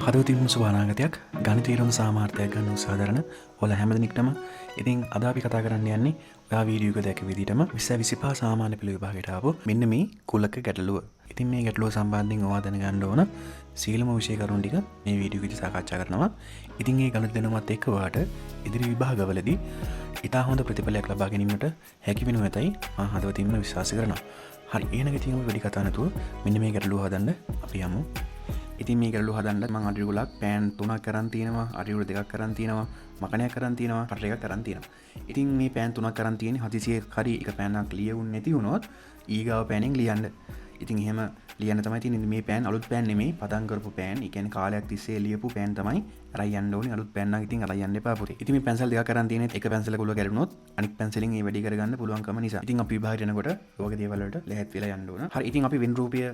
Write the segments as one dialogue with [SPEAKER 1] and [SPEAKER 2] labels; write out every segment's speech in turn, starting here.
[SPEAKER 1] හදවතින්ම සුවානාගතයක් ගණිතීරුම් සාමාර්ථයක් ගන්න උත්සාහ ඔයාලා හැමදෙනෙක්ටම ඉතින් අද අපි කතා කරන්න යන්නේ ඔයා වීඩියෝ එක දැක විදිහටම 2025 සාමාන්‍ය පෙළ විභාගයට ආපු මෙන්න මේ කුලක ගැටලුව. ඉතින් මේ ගැටලුව සම්බන්ධයෙන් ඔයා දැනගන්න ඕන සීලම විෂය කරුණු ටික මේ වීඩියෝ එකේදී සාකච්ඡා කරනවා. ඉතින් මේ ගණිත දැනුමත් එක්ක ඔයාට ඉදිරි විභාගවලදී ඉතා හොඳ ප්‍රතිඵලයක් ලබා ගැනීමට හැකි වෙනු ඇතයි මම හදවතින්ම විශ්වාස කරනවා. හරි එහෙනම් ඉතින් ඔය වැඩි කතා නැතුව මෙන්න මේ ගැටලුව හදන්න අපි යමු. ඉතින් මේ ගැටලුව හදන්න මම අරියුලක් පෑන් 3ක් කරන් තියෙනවා, අරියුල 2ක් කරන් තියෙනවා, මකණයක් කරන් තියෙනවා, පටල එකක් කරන් තියෙනවා. ඉතින් මේ පෑන් 3ක් කරන් තියෙන්නේ හදිසියෙ හරි එක පෑනක් ලියුන්නේ නැති වුණොත් ඊගාව පෑනෙන් ලියන්න. ඉතින් එහෙම ලියන්න තමයි තියෙන්නේ. මේ පෑන් අලුත් පෑන් නෙමෙයි, පදම් කරපු පෑන්. ඒ කියන්නේ කාලයක් තිස්සේ ලියපු පෑන් තමයි අරන් යන්න ඕනේ. අලුත් පෑන් නම් ඉතින් අරන් යන්න එපා පුතේ. ඉතින් මේ පැන්සල් දෙකක් කරන් තියෙන්නේ එක පැන්සලක උල ගැලුණොත් අනිත් පැන්සලෙන් ඒ වැඩි කරගන්න පුළුවන්කම නිසා. ඉතින් අපි විභාගයට යනකොට ඔයගේ දේවල් වලට ලැහැත් වෙලා යන්න ඕන. හරි ඉතින් අපි වෙන් රූපය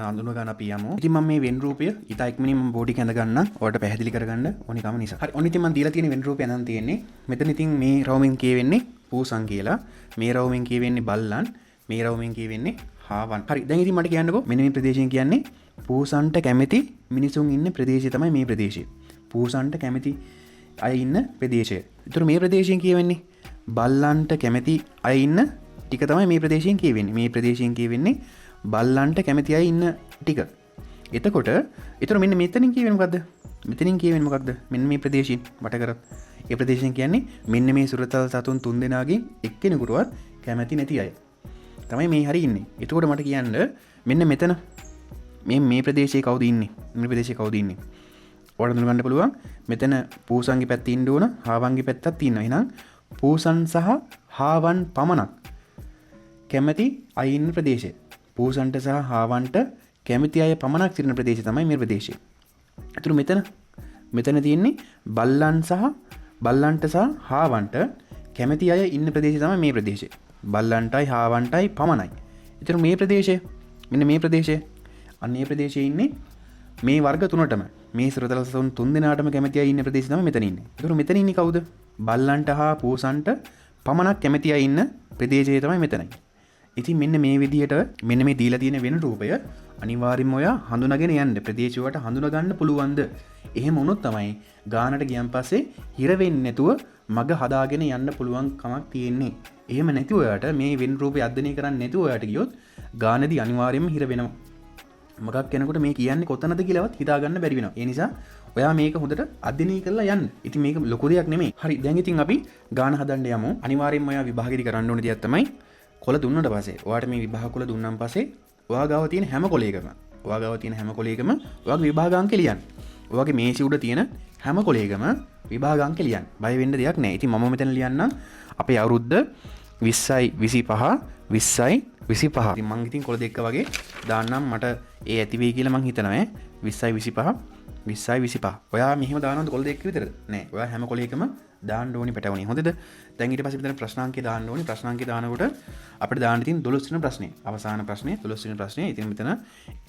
[SPEAKER 1] අඳුන ගන්න අපි යමු. ඉතින් මම මේ වෙන් රූපය ඉතා ඉක්මනින් මම බෝඩි කැඳ ගන්න. ඔයාලට පැහැදිලි කරගන්න ඕනිකම නිසා. හරි ඔන්න ඉතින් මම දීලා තියෙන වෙන් රූපය නම් තියෙන්නේ. මෙතන ඉතින් මේ රවුමින් කියවෙන්නේ පූසන් කියලා. මේ රවුමින් කියවෙන්නේ බල්ලන්. මේ රවුමින් කියවෙන්නේ හාවන්. හරි දැන් ඉතින් මට කියන්නකෝ මෙන්න මේ ප්‍රදේශයෙන් කියන්නේ පූසන්ට කැමති මිනිසුන් ඉන්න ප්‍රදේශය තමයි මේ ප්‍රදේශය. පූසන්ට කැමති අය ඉන්න ප්‍රදේශය. ඒතර මේ ප්‍රදේශයෙන් කියවෙන්නේ බල්ලන්ට කැමති අය ඉන්න ටික තමයි මේ ප්‍රදේශයෙන් කියවෙන්නේ. මේ ප්‍රදේශයෙන් කියවෙන්නේ බල්ලන්ට කැමති අය ඉන්න ටික. එතකොට ඒතර මෙන්න මෙතනින් කියවෙන්නේ මොකද්ද? මෙතනින් කියවෙන්නේ මොකක්ද? මෙන්න මේ ප්‍රදේශයෙන් වට කරත්. ඒ ප්‍රදේශයෙන් කියන්නේ මෙන්න මේ සුරතල් සතුන් 3 දෙනාගෙන් එක්කෙනෙකුටවත් කැමති නැති අය. තමයි මේ හරි ඉන්නේ. එතකොට මට කියන්න මෙන්න මෙතන මේ ප්‍රදේශයේ කවුද ඉන්නේ? මේ ප්‍රදේශයේ කවුද ඉන්නේ? ඔයාලට දැනගන්න පුළුවන් මෙතන පූසන්ගේ පැත්තේ ඉන්න ඕන, හාවන්ගේ පැත්තක් තියෙනවා. එහෙනම් පූසන් සහ හාවන් පමණක් කැමති අය ඉන්න ප්‍රදේශය. පූසන්ට සහ හාවන්ට කැමති අය පමණක් සිටින ප්‍රදේශය තමයි මේ ප්‍රදේශය. ඒතර මෙතන තියෙන්නේ බල්ලන්ට සහ හාවන්ට කැමති අය ඉන්න ප්‍රදේශය තමයි මේ ප්‍රදේශය. බල්ලන්ටයි හාවන්ටයි පමණයි. ඒතර මේ ප්‍රදේශය මෙන්න මේ ප්‍රදේශය අන්න ඒ ප්‍රදේශයේ ඉන්නේ මේ වර්ග තුනටම මේ සුරතල් සතුන් 3 දෙනාටම කැමති අය ඉන්න ප්‍රදේශය තමයි මෙතන ඉන්නේ. ඒතර මෙතන ඉන්නේ කවුද? බල්ලන්ට හා පූසන්ට පමණක් කැමති අය ඉන්න ප්‍රදේශය තමයි මෙතනයි. ඉතින් මෙන්න මේ විදිහට මෙන්න මේ දීලා තියෙන වෙන රූපය අනිවාර්යයෙන්ම ඔයා හඳුනාගෙන යන්න. ප්‍රදේශය වලට හඳුනා ගන්න පුළුවන්ද? එහෙම වුණොත් තමයි ගානට ගියන් පස්සේ හිර වෙන්නේ නැතුව මග හදාගෙන යන්න පුළුවන් කමක් තියෙන්නේ. එහෙම නැති ඔයාට මේ වෙන රූපය අධ්‍යයනය කරන්නේ නැතුව ඔයාට ගියොත් ගානදී අනිවාර්යයෙන්ම හිර වෙනවා. මොකක් කෙනෙකුට මේ කියන්නේ කොතනද කියලාවත් හිතා ගන්න බැරි වෙනවා. ඒ නිසා ඔයා මේක හොඳට අධ්‍යයනය කරලා යන්න. ඉතින් මේක ලොකු දෙයක් නෙමෙයි. හරි දැන් ඉතින් අපි ගාන හදන්න යමු. අනිවාර්යයෙන්ම ඔයා විභාගෙදි කරන්න ඕන දෙයක් තමයි කොළ දුන්නට පස්සේ ඔයාට මේ විභාග කොළ දුන්නාන් පස්සේ ඔයා ගාව තියෙන හැම කොළයකම ඔයාගේ විභාග අංක ලියන්න. ඔයාගේ මේසෙ උඩ තියෙන හැම කොළයකම විභාග අංක ලියන්න. බය වෙන්න දෙයක් නැහැ. ඉතින් මම මෙතන ලියන්නම් අපේ අවුරුද්ද 20යි 25 20යි 25. ඉතින් මං ඉතින් කොළ දෙක වගේ දාන්නම් මට ඒ ඇති වෙයි කියලා මං හිතනවා 20යි 25 20යි 25. ඔයා මෙහෙම දානවද කොළ දෙක විතරද? නෑ. ඔයා හැම කොළයකම දාන්න ඕනි පැටවුනේ. හොඳද? දැන් ඊට පස්සේ මෙතන ප්‍රශ්නාංකය දාන්න ඕනි. ප්‍රශ්නාංකය දානකොට අපිට දාන්න තියෙන 12 වෙනි ප්‍රශ්නේ. අවසාන ප්‍රශ්නේ 12 වෙනි ප්‍රශ්නේ. ඉතින් මෙතන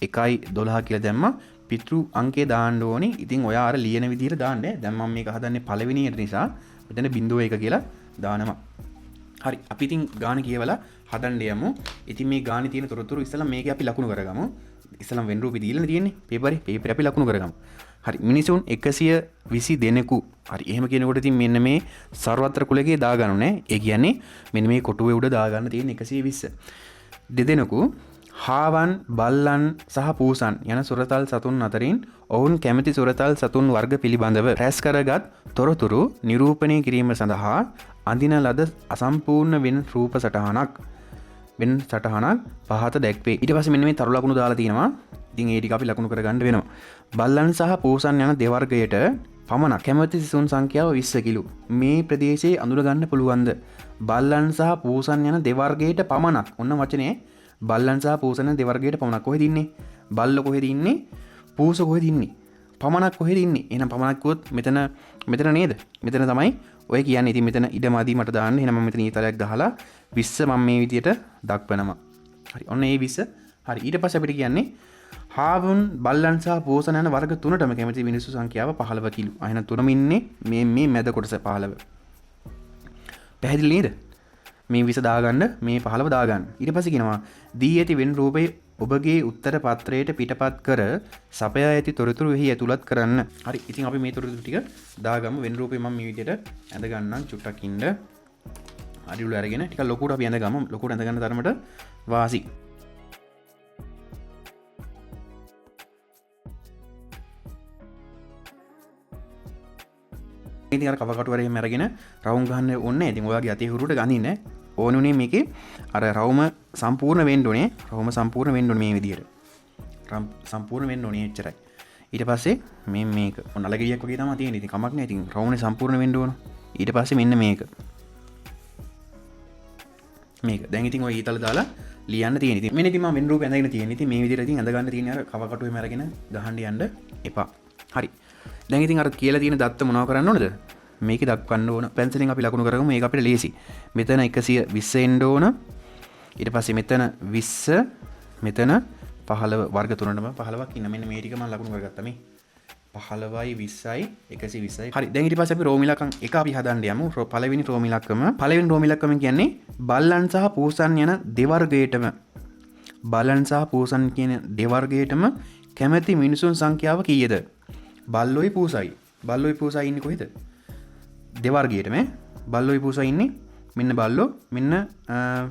[SPEAKER 1] 1යි 12 කියලා දැම්මා. පිටු අංකය දාන්න ඕනි. ඉතින් ඔයා අර ලියන විදිහට දාන්න. දැන් මම මේක හදන්නේ පළවෙනියට නිසා මෙතන 0.1 කියලා දානවා. හරි අපි ඉතින් ගාන කියවලා හදන්න යමු. ඉතින් මේ ගානේ තියෙන තොරතුරු ඉස්සලා මේක අපි ලකුණු කරගමු. ඉස්සලා වෙන රූපේ දීලා තියෙන්නේ පේපරේ අපි ලකුණු කරගමු. හරි මිනිසුන් 120 දෙනෙකු. හරි එහෙම කියනකොට ඉතින් මෙන්න මේ සර්වත්‍ර කුලකේ දාගන්න ඕනේ. ඒ කියන්නේ මෙන්න මේ කොටුවේ උඩ දාගන්න තියෙන 120. දෙදෙනෙකු හාවන් බල්ලන් සහ පූසන් යන සුරතල් සතුන් අතරින් ඔවුන් කැමති සුරතල් සතුන් වර්ග පිළිබඳව රැස් කරගත් තොරතුරු නිරූපණය කිරීම සඳහා අඳින ලද අසම්පූර්ණ වෙන රූප සටහනක් පහත දැක්වේ. ඊට පස්සේ මෙන්න මේ තරු ලකුණු දාලා තියෙනවා. ඉතින් ඒ ටික අපි ලකුණු කරගන්න වෙනවා. බල්ලන් සහ පූසන් යන දෙවර්ගයට පමණක් කැමති සිසුන් සංඛ්‍යාව 20 කිලෝ. මේ ප්‍රදේශයේ අඳුර ගන්න පුළුවන්ද? බල්ලන් සහ පූසන් යන දෙවර්ගයට පමණක්. ඔන්න වචනේ බල්ලන් සහ පූසන් යන දෙවර්ගයට පමණක්. කොහෙද ඉන්නේ? බල්ල කොහෙද ඉන්නේ? පූස කොහෙද ඉන්නේ? පමණක් කොහෙද ඉන්නේ? එහෙනම් පමණක් කිව්වොත් මෙතන නේද? මෙතන තමයි ඔය කියන්නේ. ඉතින් මෙතන ඉඩමදී මට දාන්න. එහෙනම් මම මෙතන ඊතරයක් ගහලා 20 මම මේ විදියට දක්වනවා. හරි. ඔන්න ඒ 20. හරි. ඊට පස්සේ අපිට කියන්නේ හාවුන් බල්ලන් සහ පූසන් යන වර්ග තුනටම කැමති මිනිස්සු සංඛ්‍යාව 15 කිලෝ. එහෙනම් තුනම ඉන්නේ මේ මැද කොටස 15. පැහැදිලි නේද? මේ 20 දාගන්න මේ 15 දාගන්න. ඊට පස්සේ කියනවා දී ඇති වෙන රූපේ ඔබගේ උත්තර පත්‍රයට පිටපත් කර සපයා ඇති තොරතුරු එහි ඇතුළත් කරන්න. හරි. ඉතින් අපි මේ තොරතුරු ටික දාගමු. වෙන රූපේ මම මේ විදිහට ඇඳ ගන්නම් චුට්ටක් ඉන්න. අඩිවල අරගෙන ටිකක් ලොකුට අපි ඇඳ ගමු. ලොකුට ඇඳ ගන්න තරමට වාසි. ඉතින් අර කව කටුවරේ මැරගෙන රවුම් ගන්න ඕනේ. ඉතින් ඔයාගේ අතේ හුරුට ගනින්න ඕනුනේ මේකේ අර රවුම සම්පූර්ණ වෙන්න ඕනේ. රවුම සම්පූර්ණ වෙන්න ඕනේ මේ විදිහට. සම්පූර්ණ වෙන්න ඕනේ එච්චරයි. ඊට පස්සේ මේක මොන අලගිරියක් වගේ තමයි තියෙන්නේ. ඉතින් කමක් නැහැ. ඉතින් රවුමනේ සම්පූර්ණ වෙන්න ඕන. ඊට පස්සේ මෙන්න මේක. දැන් ඉතින් ඔය ඊතල දාලා ලියන්න තියෙන. ඉතින් මෙන්න ඉතින් මම වෙන රූප ඇඳගෙන තියෙන. ඉතින් මේ විදිහට ඉතින් ඇඳ ගන්න තියෙන අර කව කටුවේම අරගෙන ගහන්න යන්න එපා. හරි. දැන් ඉතින් අර කියලා තියෙන දත්ත මොනව කරන්න ඕනද? මේක දක්වන්න ඕන. පැන්සලෙන් අපි ලකුණු කරගමු. මේක අපිට ලේසි. මෙතන 120 එන්න ඕන. ඊට පස්සේ මෙතන 20 මෙතන 15 වර්ග තුනටම 15ක් ඉන්න. මෙන්න මේ ටික මම ලකුණු කරගත්තා මේ. 15යි 20යි 120යි. හරි. දැන් ඊට පස්සේ අපි රෝම ඉලක්කම් එක අපි හදන්න යමු. පළවෙනි රෝම ඉලක්කම කියන්නේ බල්ලන් සහ පූසන් යන දෙවර්ගයටම බලන් සහ පූසන් කියන දෙවර්ගයටම කැමැති මිනිසුන් සංඛ්‍යාව කීයද? බල්ලොයි පූසයි. බල්ලොයි පූසයි ඉන්නේ කොහෙද? දෙවර්ගයටම. බල්ලොයි පූසයි ඉන්නේ මෙන්න බල්ලෝ මෙන්න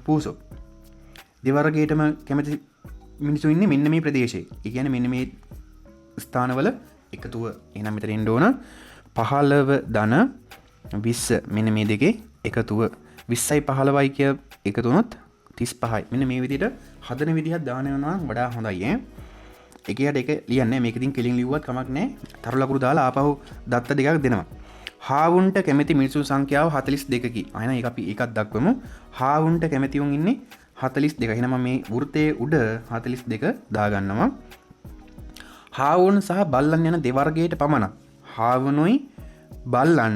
[SPEAKER 1] පූසෝ. දෙවර්ගයටම කැමැති මිනිස්සු ඉන්නේ මෙන්න මේ ප්‍රදේශයේ. ඒ කියන්නේ මෙන්න මේ ස්ථානවල එකතුව. එහෙනම් මෙතන එන්න ඕන 15 ධන 20 මෙන්න මේ දෙකේ එකතුව. 20යි 15යි කිය එකතු වුණොත් 35යි. මෙන්න මේ විදිහට හදන විදිහක් දාන වෙනවා වඩා හොඳයි ඈ. එකයට එක ලියන්නේ මේක ඉතින් කෙලින් ලිව්වත් කමක් නැහැ. තරු ලකුණු දාලා ආපහු දත්ත දෙකක් දෙනවා. හාවුන්ට කැමති මිනිසුන් සංඛ්‍යාව 42කි. අයන ඒක අපි එකක් දක්වමු. හාවුන්ට කැමති උන් ඉන්නේ 42. එහෙනම් මේ වෘත්තයේ උඩ 42 දාගන්නවා. හාවුන් සහ බල්ලන් යන දෙවර්ගයට පමණක්. හාවුනුයි බල්ලන්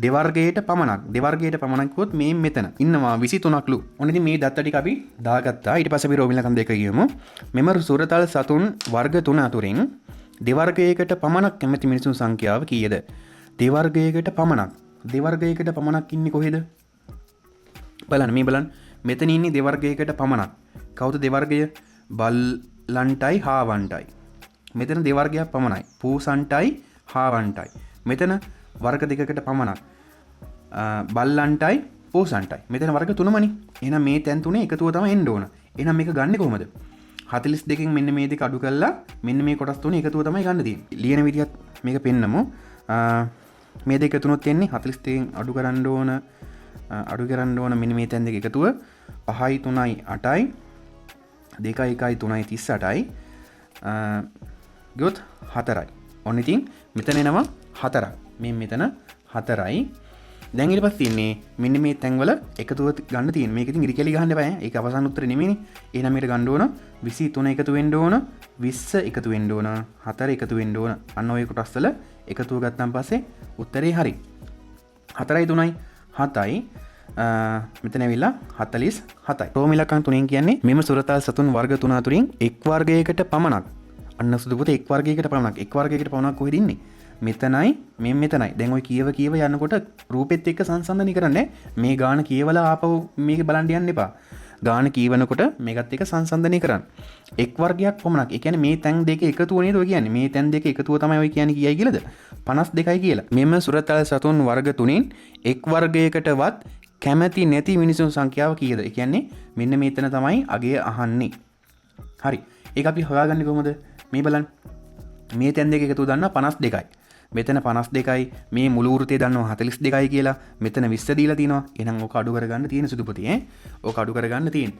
[SPEAKER 1] දෙවර්ගයට පමණක් කිව්වොත් මේ මෙතන ඉන්නවා 23ක්ලු. ඔන්න ඉතින් මේ දත්ත ටික අපි දාගත්තා. ඊට පස්සේ අපි රෝම ඉලක්කම් දෙක කියමු. මෙම සුරතල් සතුන් වර්ග 3 අතුරින් දෙවර්ගයකට පමණක් කැමති මිනිසුන් සංඛ්‍යාව කීයද? දෙවර්ගයකට පමණක් ඉන්නේ කොහෙද? බලන්න මෙතන ඉන්නේ දෙවර්ගයකට පමණක්. කවුද දෙවර්ගය? බල්ලන්ටයි හාවන්ටයි. මෙතන දෙවර්ගයක් පමණයි. පූසන්ටයි හාවන්ටයි. මෙතන වර්ග දෙකකට පමණක්. බල්ලන්ටයි පූසන්ටයි. මෙතන වර්ග තුනමනේ. එහෙනම් මේ තැන් තුනේ එකතුව තමයි එන්න ඕන. එහෙනම් මේක ගන්නෙ කොහමද? 42කින් මෙන්න මේ දෙක අඩු කරලා මෙන්න මේ කොටස් තුනේ එකතුව තමයි ගන්න තියෙන්නේ. ලියන විදිහත් මේක පෙන්නමු. මේ දෙක තුනොත් එන්නේ 42කින් අඩු කරන්න ඕන මෙන්න මේ තැන් දෙක එකතුව 5යි 3යි 8යි 2යි 1යි 3යි 38යි ගොත් 4යි. ඔන්න ඉතින් මෙතන එනවා 4ක්. මේ මෙතන 4යි. දැන් ඊට පස්සේ ඉන්නේ මෙන්න මේ තැන්වල එකතුව ගන්න තියෙන. මේක ඉතින් ඉරිකැලි ගන්න බෑ. ඒක අවසාන උත්තරේ නෙමෙයිනේ. එහෙනම් මේකට ගන්න ඕන 23 එකතු වෙන්න ඕන, 20 එකතු වෙන්න ඕන, 4 එකතු වෙන්න ඕන. අන්න ඔය කොටස් වල එකතුව ගත්තාන් පස්සේ උත්තරේ හරි. 4යි 3යි 7යි මෙතන ඇවිල්ලා 47යි. රෝම ඉලක්කම් 3 කියන්නේ මෙම සුරතල් සතුන් වර්ග 3 අතුරින් එක් වර්ගයකට පමණක්. අන්න සුදු පුතේ එක් වර්ගයකට පමණක් කොහෙද ඉන්නේ? මෙතනයි මෙතනයි. දැන් ඔය කියව යනකොට රූපෙත් එක්ක සංසන්දනය කරන්නේ. මේ ගාන කියවලා ආපහු මේක බලන්න යන්න එපා. ගාන කියවනකොට මේකත් එක්ක සංසන්දනය කරන්න. එක් වර්ගයක් පමණක්. ඒ කියන්නේ මේ තැන් දෙක එකතුව නේද ඔය කියන්නේ. මේ තැන් දෙක එකතුව තමයි ඔය කියන්නේ කීයයි කියලාද? 52යි කියලා. මෙම සුරතල් සතුන් වර්ග 3න් එක් වර්ගයකටවත් කැමැති නැති මිනිසුන් සංඛ්‍යාව කීයද? ඒ කියන්නේ මෙන්න මෙතන තමයි අගය අහන්නේ. හරි. ඒක අපි හොයාගන්නේ කොහොමද? මේ බලන්න. මේ තැන් දෙක එකතුව දන්නා 52යි. මෙතන 52යි. මේ මුළු වෘත්තය දන්නවා 42යි කියලා. මෙතන 20 දීලා තිනවා. එහෙනම් ඕක අඩු කරගන්න තියෙන සුදුපති ඈ. ඕක අඩු කරගන්න තියෙන.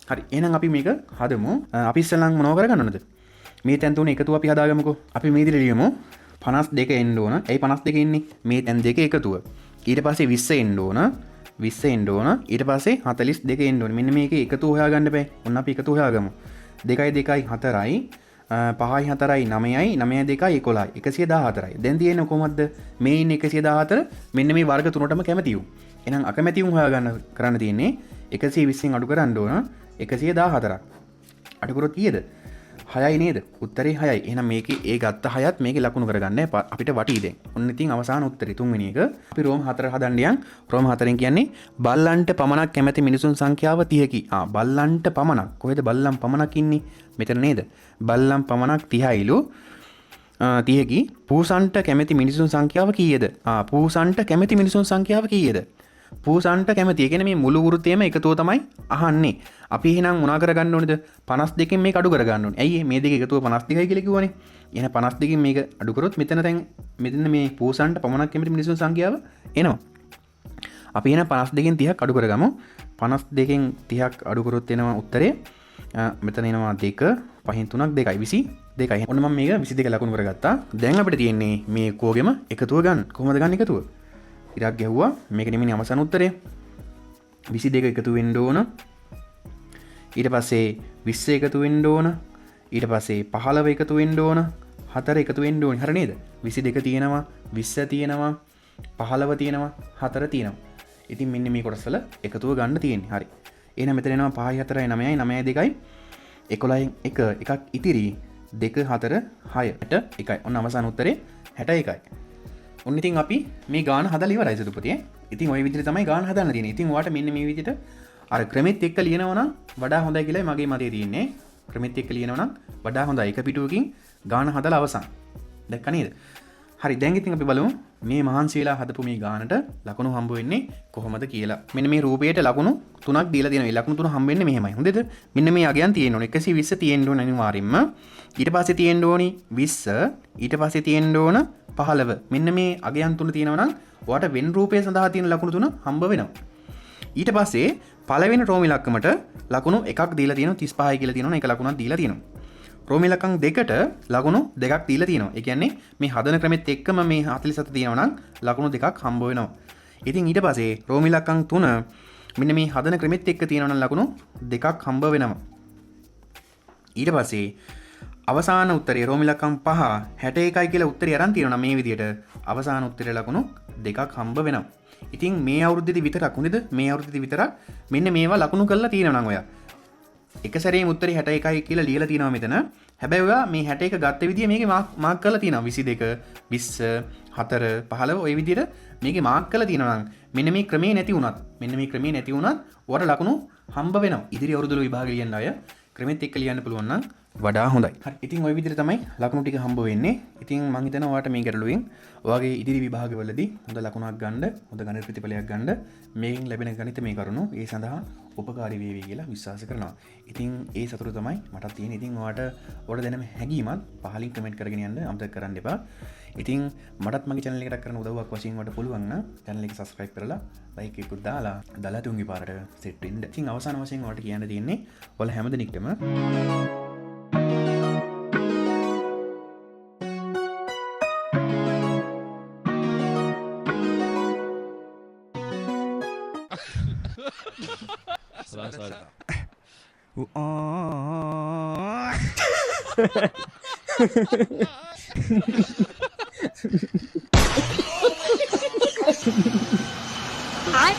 [SPEAKER 1] හරි. එහෙනම් අපි මේක හදමු. අපි ඉස්සෙල්ලම මොනව කරගන්න ඕනද? මේ තැන් තුන එකතුව අපි හදාගමුකෝ. අපි මේ විදිහට ලියමු. 52 එන්න ඕන. ඇයි 52 එන්නේ? මේ තැන් දෙක එකතුව. ඊට පස්සේ 20 එන්න ඕන. 20 එන්න ඕන. ඊට පස්සේ 42 එන්න ඕන. මෙන්න මේකේ එකතුව හොයාගන්න බෑ. ඔන්න අපි එකතුව හොයාගමු. 2යි 2යි 4යි 5යි 4යි 9යි 9යි 2යි 11යි 114යි. දැන් තියෙන්නේ කොහොමද? මේ ඉන්නේ 114 මෙන්න මේ වර්ග තුනටම කැමති වුන්. එහෙනම් අකමැති වුන් හොයාගන්න කරන්න තියෙන්නේ 120න් අඩු කරන්න ඕන 114ක්. අඩු කරොත් කීයද? 6යි නේද? උත්තරේ 6යි. එහෙනම් මේකේ ඒ ගත්ත 6ත් මේකේ ලකුණු කරගන්න අපිට වටී දැන්. ඔන්න ඉතින් අවසාන උත්තරේ තුන්වෙනි එක. අපි රෝම 4 හදන්න යන්. රෝම 4ෙන් කියන්නේ බල්ලන්ට පමණක් කැමති මිනිසුන් සංඛ්‍යාව 30කි. බල්ලන්ට පමණක්. කොහෙද බල්ලන් පමණක් ඉන්නේ? මෙතන නේද? බල්ලන් පමණක් 30යිලු. 30කි. පූසන්ට කැමති මිනිසුන් සංඛ්‍යාව කීයද? පූසන්ට කැමති මිනිසුන් සංඛ්‍යාව කීයද? පූසන්ට කැමති. ඒ කියන්නේ මේ මුළු වෘත්තයේම එකතුව තමයි අහන්නේ. අපි එහෙනම් මොනා කරගන්න ඕනේද? 52කින් මේක අඩු කරගන්න ඕනේ. ඇයි මේ දෙක එකතුව 52යි කියලා කිව්වනේ. එහෙනම් 52කින් මේක අඩු කරොත් මෙතන මේ පූසන්ට පමණක් කැමති මිනිසුන් සංඛ්‍යාව එනවා. අපි එහෙනම් 52කින් 30ක් අඩු කරගමු. 52කින් 30ක් අඩු කරොත් එනවා උත්තරේ මෙතන එනවා 2 5න් 3ක් 2යි 22යි. ඔන්න මම මේක 22 ලකුණු කරගත්තා. දැන් අපිට තියෙන්නේ මේ කෝගෙම එකතුව ගන්න. කොහොමද ගන්න එකතුව? ඉරක් ගැහුවා. මේක නෙමෙයි අවසාන උත්තරේ. 22 එකතු වෙන්න ඕන. ඊට පස්සේ 20 එකතු වෙන්න ඕන. ඊට පස්සේ 15 එකතු වෙන්න ඕන. 4 එකතු වෙන්න ඕනේ. හරි නේද? 22 තියෙනවා, 20 තියෙනවා, 15 තියෙනවා, 4 තියෙනවා. ඉතින් මෙන්න මේ කොටස්වල එකතුව ගන්න තියෙන්නේ. හරි. එහෙනම් මෙතන එනවා 5යි 4යි 9යි 9යි 2යි 11යි 1 එකක් ඉතිරි 2 4 6 1යි. ඔන්න අවසාන උත්තරේ 61යි. ඔන්න ඉතින් අපි මේ ගාන හදලා ඉවරයි සුදුපතියේ. ඉතින් ওই විදිහට තමයි ගාන හදන්න තියෙන්නේ. ඉතින් ඔයාලට මෙන්න මේ විදිහට අර ක්‍රමෙත් එක්ක ලියනවා නම් වඩා හොඳයි කියලා මගේ මතය තියෙන්නේ. ක්‍රමෙත් එක්ක ලියනවා නම් වඩා හොඳයි. එක පිටුවකින් ගාන හදලා අවසන්. දැක්ක නේද? හරි දැන් ඉතින් අපි බලමු මේ මහන්සි වෙලා හදපු මේ ගානට ලකුණු හම්බ වෙන්නේ කොහොමද කියලා. මෙන්න මේ රූපයට ලකුණු 3ක් දීලා තියෙනවා. ඒ ලකුණු 3 හම්බ වෙන්නේ මෙහෙමයි. හොඳද? මෙන්න මේ අගයන් තියෙන්න ඕනේ. 120 තියෙන්න ඕන අනිවාර්යෙන්ම. ඊට පස්සේ තියෙන්න ඕනි 20. ඊට පස්සේ තියෙන්න ඕන 15. මෙන්න මේ අගයන් තුන තියෙනවා නම් ඔයාට වෙන් රූපය සඳහා තියෙන ලකුණු 3 හම්බ වෙනවා. ඊට පස්සේ පළවෙනි රෝම ඉලක්කමට ලකුණු එකක් දීලා තියෙනවා 35යි කියලා තියෙනවා. ඒක ලකුණක් දීලා තියෙනවා. රෝම ඉලක්කම් දෙකට ලකුණු දෙකක් දීලා තියෙනවා. ඒ කියන්නේ මේ හදන ක්‍රමෙත් එක්කම මේ 47 තියෙනවා නම් ලකුණු දෙකක් හම්බ වෙනවා. ඉතින් ඊට පස්සේ රෝම ඉලක්කම් 3 මෙන්න මේ හදන ක්‍රමෙත් එක්ක තියෙනවා නම් ලකුණු දෙකක් හම්බ වෙනවා. ඊට පස්සේ අවසාන උත්තරේ රෝම ඉලක්කම් 5 61යි කියලා උත්තරය අරන් තියෙනවා මේ විදිහට අවසාන උත්තරේ ලකුණු දෙකක් හම්බ වෙනවා. ඉතින් මේ අවුරුද්දේදී විතරක් හොඳද? මේ අවුරුද්දේදී විතරක් මෙන්න මේවා ලකුණු කරලා තියෙනවා නම් ඔයා එක සැරේම උත්තරේ 61යි කියලා ලියලා තියෙනවා මෙතන. හැබැයි ඔයා මේ 61 ගත්ත විදිය මේකේ මාක් කරලා තියෙනවා 22 20 4 15 ওই විදිහට මේකේ මාක් කරලා තියෙනවා නම් මෙන්න මේ ක්‍රමේ නැති වුණත් ඔයාලට ලකුණු හම්බ වෙනවා. ඉදිරි අවුරුදු වල විභාග ලියන්න අය ක්‍රමෙත් එක්ක ලියන්න පුළුවන් නම් වඩා හොඳයි. හරි. ඉතින් ওই විදිහට තමයි ලකුණු ටික හම්බ වෙන්නේ. ඉතින් මම හිතනවා ඔයාලට මේ ගැටලුවෙන් ඔයාගේ ඉදිරි විභාගවලදී හොඳ ලකුණක් ගන්න, හොඳ ගණිත ප්‍රතිඵලයක් ගන්න මේකෙන් ලැබෙන ගණිත මේ කරුණු ඒ සඳහා උපකාරී වේවි කියලා විශ්වාස කරනවා. ඉතින් ඒ සතුට තමයි මටත් තියෙන්නේ. ඉතින් ඔයාලට දැනෙන හැඟීමත් පහලින් කමෙන්ට් කරගෙන යන්න අමතක කරන්න එපා. ඉතින් මටත් මගේ channel එකට කරන උදව්වක් වශයෙන් ඔයාලට පුළුවන් නම් channel එක subscribe කරලා like එකකුත් දාලා දලතුන්ගේ පාරට set වෙන්න. ඉතින් අවසාන වශයෙන් ඔයාලට කියන්න තියෙන්නේ ඔයාලා හැමදෙනෙක්ටම
[SPEAKER 2] Hi.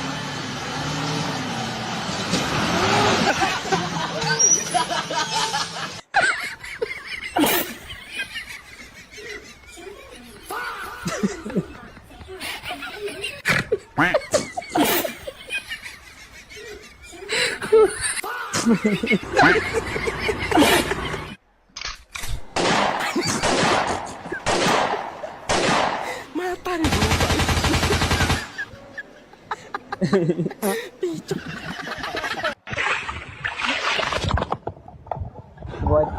[SPEAKER 3] What?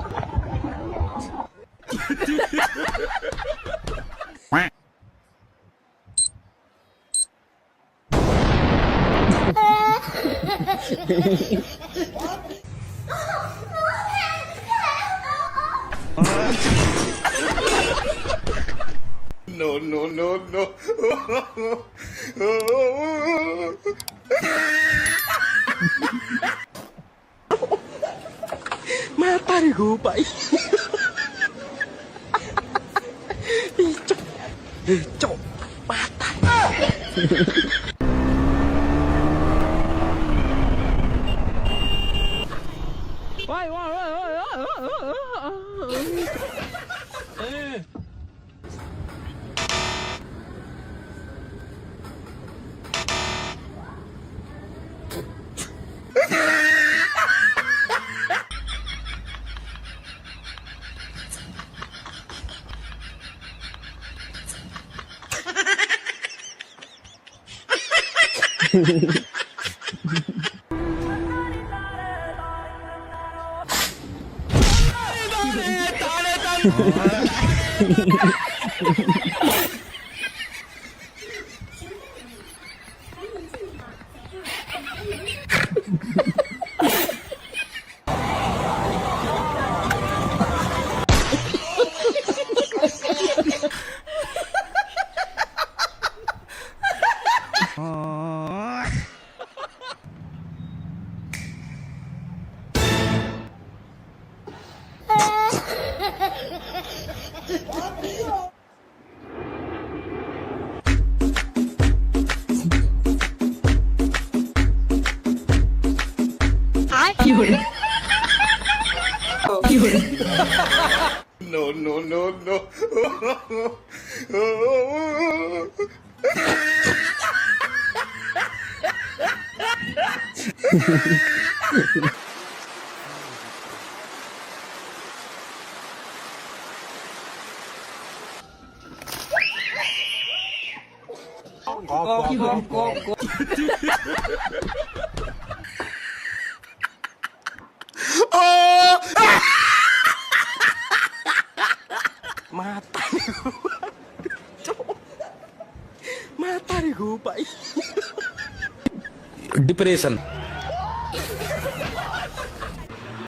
[SPEAKER 4] No.
[SPEAKER 3] Mataríku, Pak. Cok, mata. Woi. Mata nih gua. Cok. Mata nih gua, Pak.
[SPEAKER 2] Depression